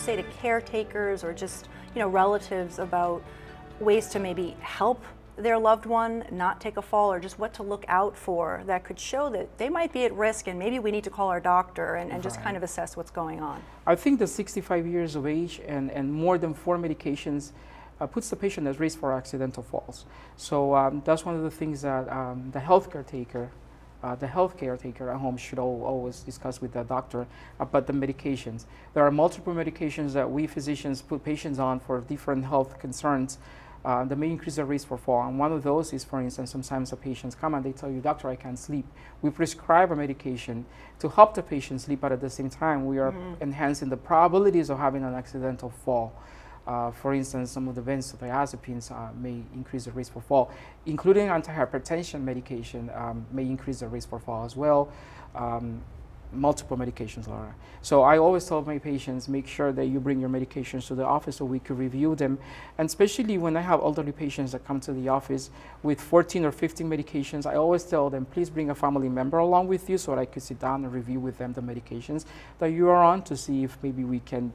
say to caretakers or just, relatives about ways to maybe help their loved one not take a fall, or just what to look out for that could show that they might be at risk and maybe we need to call our doctor and just kind of assess what's going on? I think the 65 years of age and more than 4 medications puts the patient at risk for accidental falls. So that's one of the things that the health caretaker at home should always discuss with the doctor about the medications. There are multiple medications that we physicians put patients on for different health concerns that may increase the risk for fall. And one of those is, for instance, sometimes the patients come and they tell you, doctor, I can't sleep. We prescribe a medication to help the patient sleep, but at the same time, we are enhancing the probabilities of having an accidental fall. For instance, some of the benzodiazepines may increase the risk for fall, including antihypertension medication may increase the risk for fall as well. Multiple medications, Laura. So I always tell my patients, make sure that you bring your medications to the office so we can review them. And especially when I have elderly patients that come to the office with 14 or 15 medications, I always tell them, please bring a family member along with you so that I could sit down and review with them the medications that you are on to see if maybe we can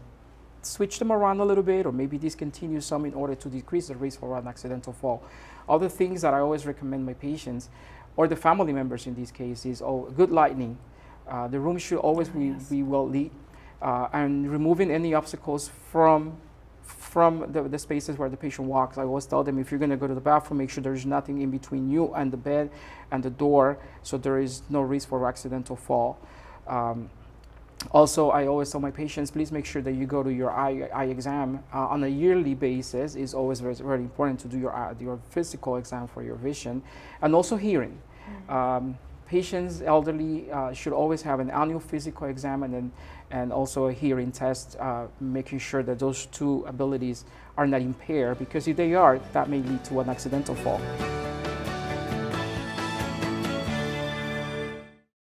switch them around a little bit or maybe discontinue some in order to decrease the risk for an accidental fall. Other things that I always recommend my patients or the family members in this case is good lighting. The room should always be well lit, and removing any obstacles from the spaces where the patient walks. I always tell them, if you're going to go to the bathroom, make sure there's nothing in between you and the bed and the door, so there is no risk for accidental fall. Also, I always tell my patients, please make sure that you go to your eye exam on a yearly basis. It's always very, very important to do your physical exam for your vision, and also hearing. Patients, elderly, should always have an annual physical exam and also a hearing test, making sure that those two abilities are not impaired, because if they are, that may lead to an accidental fall.